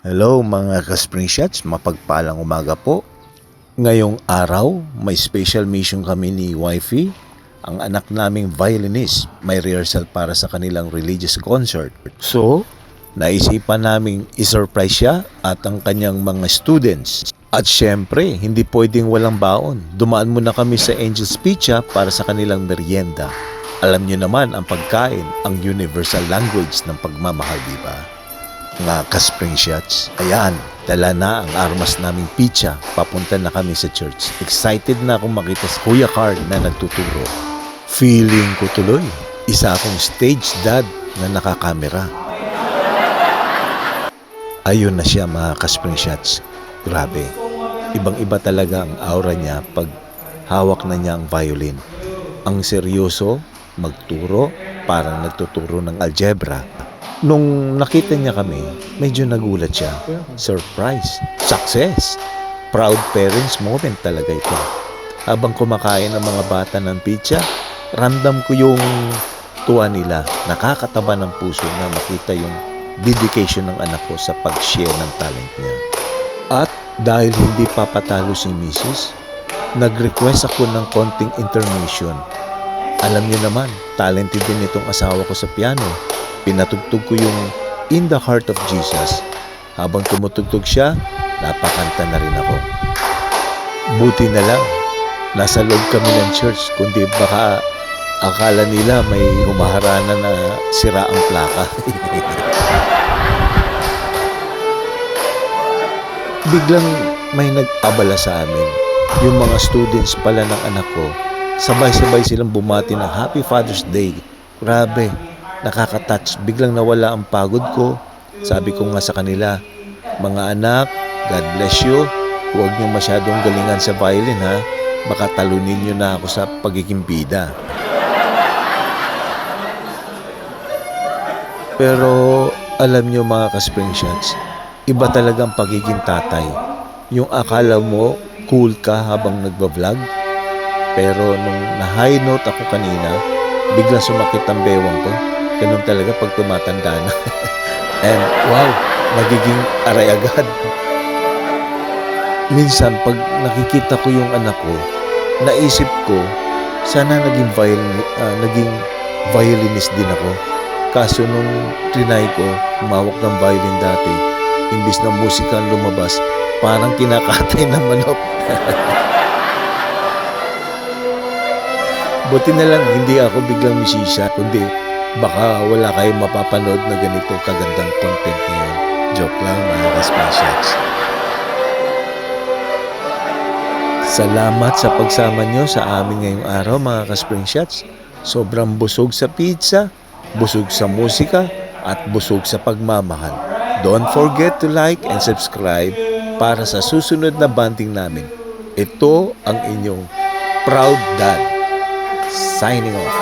Hello mga ka-Spring Shots, mapagpalang umaga po. Ngayong araw, may special mission kami ni Wifey. Ang anak naming violinist, may rehearsal para sa kanilang religious concert. So, naisipan naming isurprise siya at ang kanyang mga students. At syempre, hindi pwedeng walang baon. Dumaan muna kami sa Angel's Pizza para sa kanilang merienda. Alam niyo naman ang pagkain, ang universal language ng pagmamahal, di ba? Mga ka-Spring Shots, ayan, dala na ang armas naming pizza. Papunta na kami sa church. Excited na akong makita si Kuya Carl na nagtuturo. Feeling ko tuloy, isa akong stage dad na nakakamera. Ayun na siya mga ka-Spring Shots. Grabe, ibang-iba talaga ang aura niya pag hawak na niya ang violin. Ang seryoso, magturo, parang nagtuturo ng algebra. Nung nakita niya kami, medyo nagulat siya. Surprise! Success! Proud parents moment talaga ito. Habang kumakain ang mga bata ng pizza, ramdam ko yung tuwa nila. Nakakataba ng puso na makita yung dedication ng anak ko sa pag-share ng talent niya. At dahil hindi papatalo si Mrs., nag-request ako ng konting intermission. Alam niyo naman, talented din itong asawa ko sa piano. Pinatugtog ko yung In the Heart of Jesus. Habang tumutugtog siya, napakanta na rin ako. Buti na lang, nasa loob kami ng church, kundi baka akala nila may humaharana na sira ang plaka. Biglang may nag-abala sa amin. Yung mga students pala ng anak ko, sabay-sabay silang bumati ng Happy Father's Day. Grabe, nakaka-touch. Biglang nawala ang pagod ko. Sabi ko nga sa kanila, mga anak, God bless you. Huwag niyo masyadong galingan sa violin ha. Baka talunin niyo na ako sa pagiging bida. Pero alam niyo mga ka-Spring Shots, iba talagang pagiging tatay. Yung akala mo cool ka habang nagba-vlog. Pero nung na-high note ako kanina, biglang sumakit ang bewang ko. Ganun talaga pag tumatanda na. And wow, nagiging aray agad. Minsan pag nakikita ko yung anak ko, naisip ko, sana naging violinist din ako. Kaso nung trinay ko, humawak ng violin dati, imbis na musika ang lumabas, parang kinakatay ng manok. Buti na lang hindi ako biglang musisya, kundi baka wala kayong mapapanood na ganito kagandang content ngayon. Joke lang mga ka-Spring Shots. Salamat sa pagsama nyo sa amin ngayong araw mga ka-Spring Shots. Sobrang busog sa pizza, busog sa musika, at busog sa pagmamahal. Don't forget to like and subscribe para sa susunod na banding namin. Ito ang inyong Proud Dad. Signing off.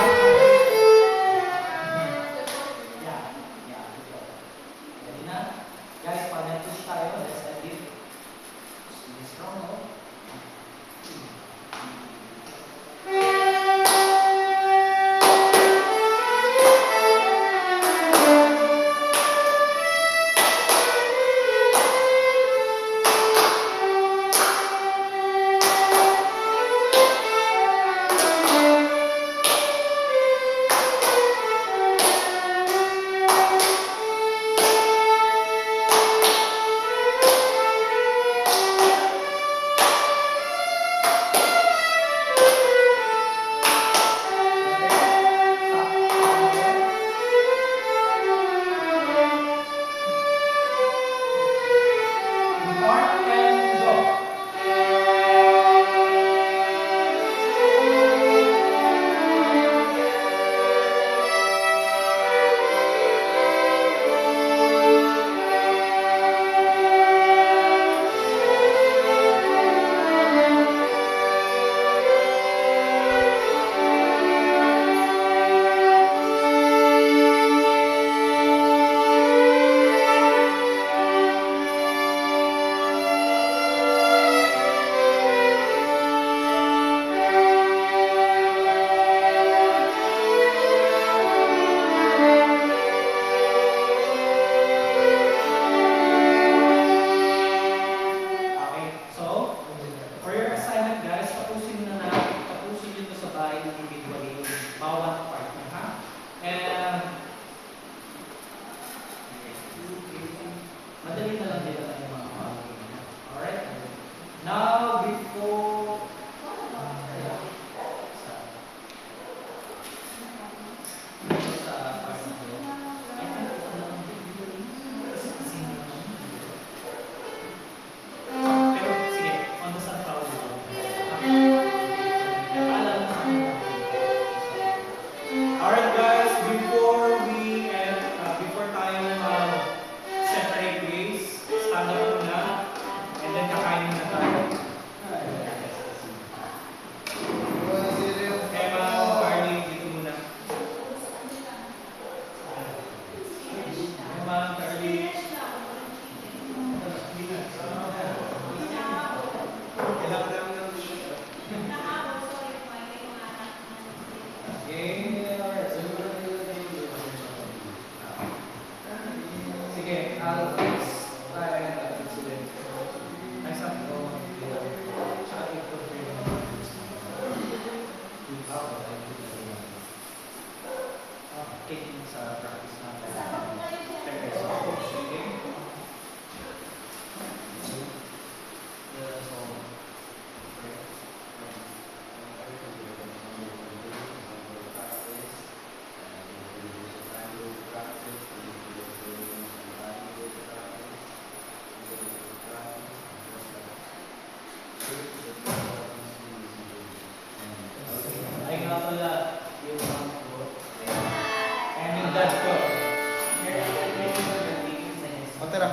Ay nga pala, yung mom ko. And yung dad ko. O tara.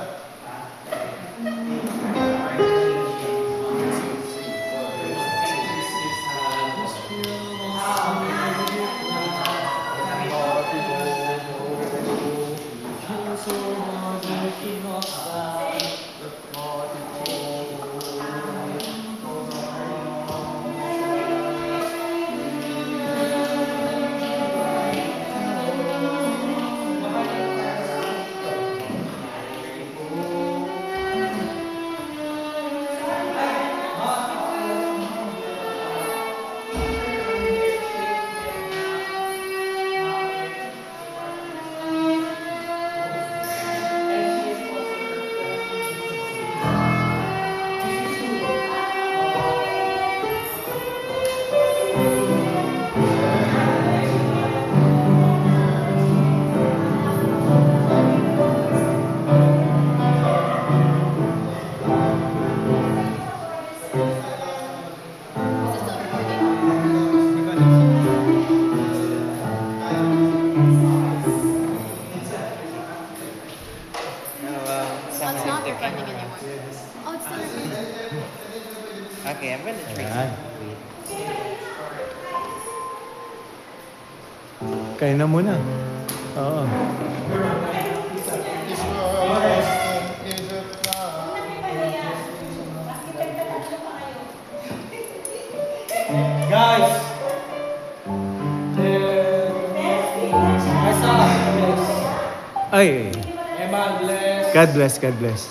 It's not recording anymore. Oh, it's still recording. Okay, I'm gonna try Ayan. some. Kain na muna. Oo. Guys! Asa, bless. Ay, Emma, bless. God bless, God bless.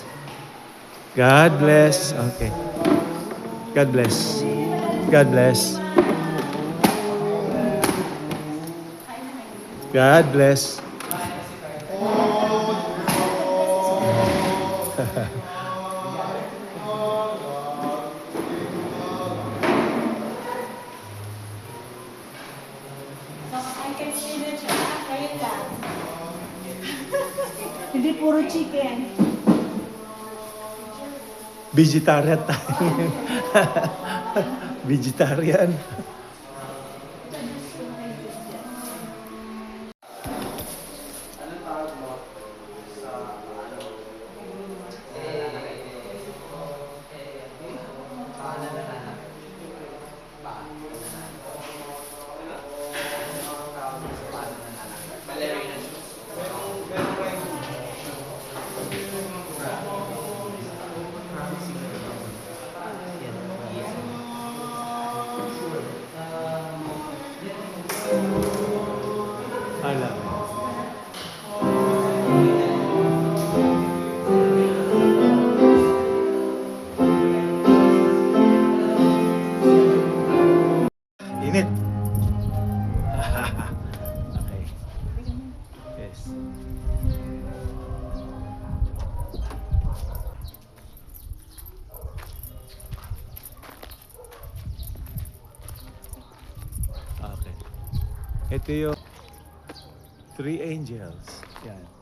God bless. Okay. God bless. God bless. God bless. Hindi puro chicken. Vegetarian tayo. Vegetarian. Ala. Init. Okay. Yes. Okay. Ito yung Three Angels. Yan.